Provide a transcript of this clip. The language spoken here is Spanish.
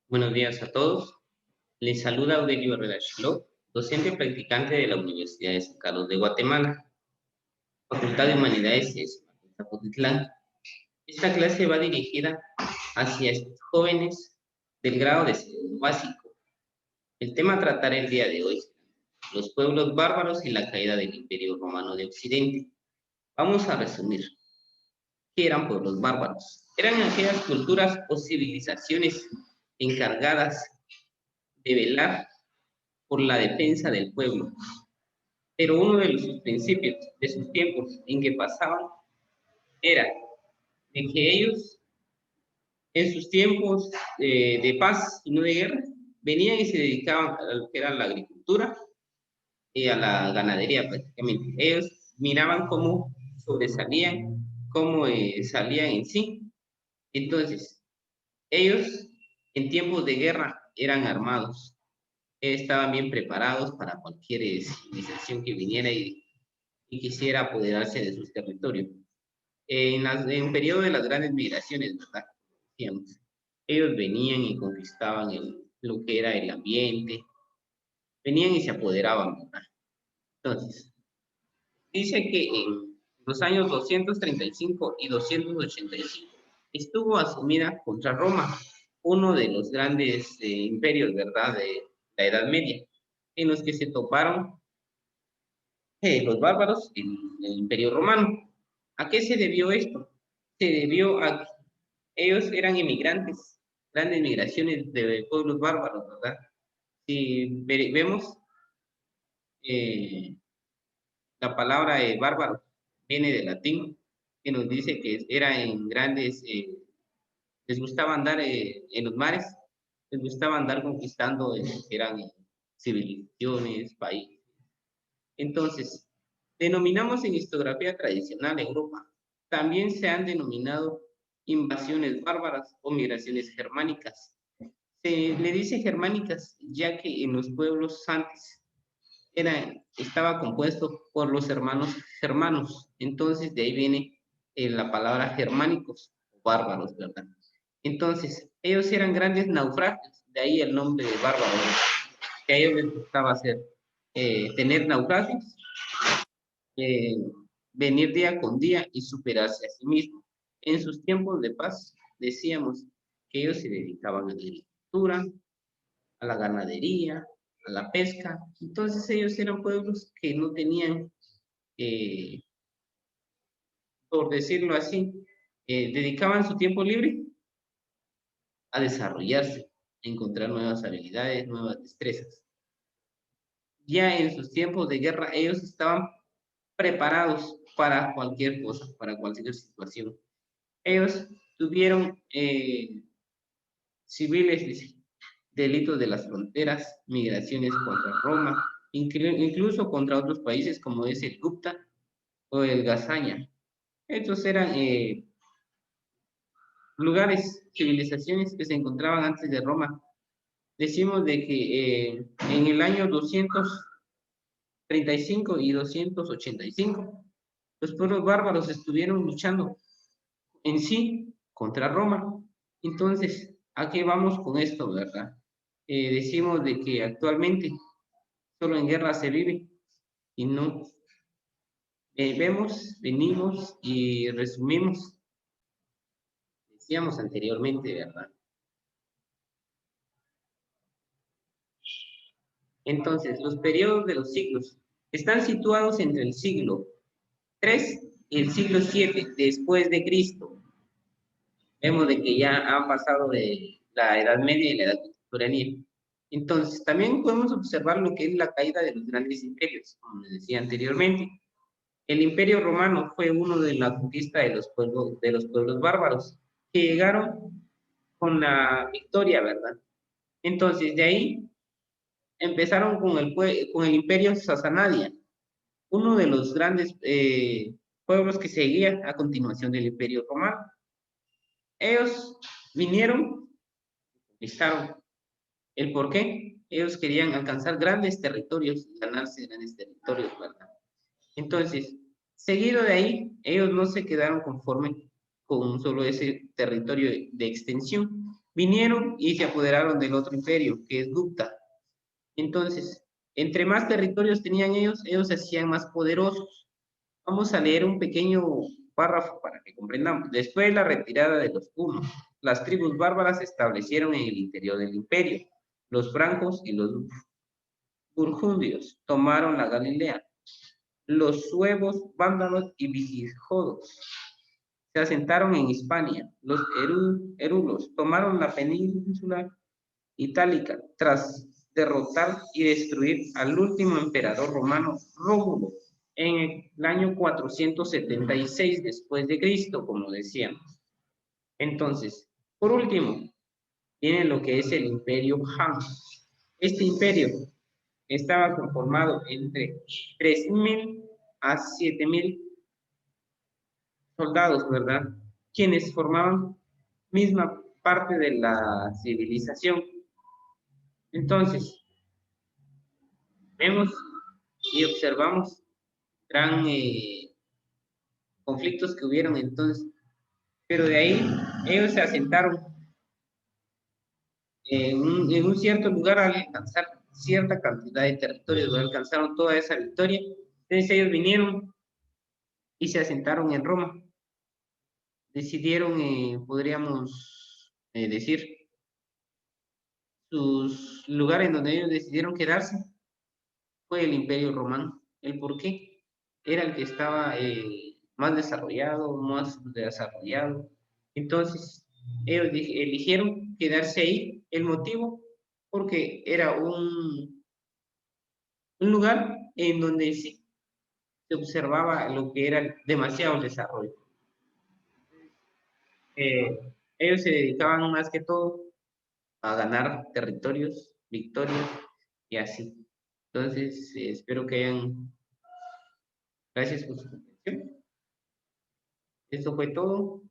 Buenos días a todos. Les saluda Aurelio Herrera Chaló, docente practicante de la Universidad de San Carlos de Guatemala, Facultad de Humanidades de Zapotitlán. Esta clase va dirigida hacia jóvenes del grado de segundo básico. El tema a tratar el día de hoy, los pueblos bárbaros y la caída del Imperio Romano de Occidente. Vamos a resumir. ¿Qué eran pueblos bárbaros? Eran aquellas culturas o civilizaciones encargadas de velar por la defensa del pueblo. Pero uno de los principios de sus tiempos en que pasaban era de que ellos, en sus tiempos de paz y no de guerra, venían y se dedicaban a lo que era la agricultura y a la ganadería prácticamente. Ellos miraban cómo sobresalían, cómo salían en sí. Entonces, ellos en tiempos de guerra eran armados, estaban bien preparados para cualquier civilización que viniera y quisiera apoderarse de sus territorios. En un periodo de las grandes migraciones, ¿verdad? Decíamos, ellos venían y conquistaban lo que era el ambiente, venían y se apoderaban, ¿verdad? Entonces, dice que en los años 235 y 285 estuvo asumida contra Roma, uno de los grandes imperios, ¿verdad?, de la Edad Media, en los que se toparon los bárbaros en el Imperio Romano. ¿A qué se debió esto? Se debió a que ellos eran inmigrantes, grandes migraciones de pueblos bárbaros, ¿verdad? Si vemos, eh, la palabra bárbaro viene del latín, que nos dice que era en grandes, les gustaba andar en los mares, les gustaba andar conquistando que eran civilizaciones, países. Entonces, denominamos en historiografía tradicional Europa. También se han denominado invasiones bárbaras o migraciones germánicas. Se le dice germánicas ya que en los pueblos antes estaba compuesto por los hermanos germanos. Entonces, de ahí viene la palabra germánicos, bárbaros, ¿verdad? Entonces, ellos eran grandes naufragios, de ahí el nombre de bárbaros, que a ellos les gustaba tener naufragios, eh, venir día con día y superarse a sí mismo. En sus tiempos de paz, decíamos que ellos se dedicaban a la agricultura, a la ganadería, a la pesca. Entonces ellos eran pueblos que no tenían, eh, por decirlo así, dedicaban su tiempo libre a desarrollarse, a encontrar nuevas habilidades, nuevas destrezas. Ya en sus tiempos de guerra, ellos estaban preparados para cualquier cosa, para cualquier situación. Ellos tuvieron civiles, delitos de las fronteras, migraciones contra Roma, incluso contra otros países como es el Gupta o el Gazaña. Estos eran lugares, civilizaciones que se encontraban antes de Roma. Decimos de que en el año 235 y 285 los pueblos bárbaros estuvieron luchando en sí contra Roma. Entonces, ¿a qué vamos con esto, verdad? Decimos de que actualmente solo en guerra se vive y no vemos, venimos y resumimos, decíamos anteriormente, ¿verdad? Entonces, los periodos de los siglos están situados entre el siglo III y el siglo VII después de Cristo. Vemos de que ya han pasado de la Edad Media y la Edad Contemporánea. Entonces, también podemos observar lo que es la caída de los grandes imperios, como les decía anteriormente. El Imperio Romano fue uno de la conquista de los pueblos bárbaros, que llegaron con la victoria, ¿verdad? Entonces, de ahí empezaron con el Imperio Sassanida, uno de los grandes pueblos que seguía a continuación del Imperio Romano. Ellos vinieron, conquistaron. ¿El por qué? Ellos querían alcanzar grandes territorios, ganarse grandes territorios, ¿verdad? Entonces, seguido de ahí, ellos no se quedaron conformes con solo ese territorio de extensión, vinieron y se apoderaron del otro imperio, que es Gupta. Entonces, entre más territorios tenían ellos, ellos se hacían más poderosos. Vamos a leer un pequeño párrafo para que comprendamos. Después de la retirada de los hunos, las tribus bárbaras se establecieron en el interior del imperio. Los francos y los burgundios tomaron la Galilea. Los suevos, vándalos y visigodos se asentaron en Hispania. Los erulos tomaron la península itálica tras derrotar y destruir al último emperador romano, Rómulo, en el año 476 después de Cristo, como decíamos. Entonces, por último, viene lo que es el Imperio Han. Este imperio estaba conformado entre 3.000 a 7.000 soldados, ¿verdad? Quienes formaban misma parte de la civilización. Entonces, vemos y observamos gran conflictos que hubieron entonces, pero de ahí ellos se asentaron en un cierto lugar al alcanzar cierta cantidad de territorios, ¿no? Alcanzaron toda esa victoria, entonces ellos vinieron y se asentaron en Roma, decidieron, podríamos decir, sus lugares donde ellos decidieron quedarse fue el Imperio Romano. ¿El por qué? Era el que estaba más desarrollado. Entonces, ellos eligieron quedarse ahí. El motivo, porque era un lugar en donde sí se observaba lo que era demasiado desarrollo. Ellos se dedicaban más que todo a ganar territorios, victorias y así. Entonces, espero que hayan. Gracias por su atención. Esto fue todo.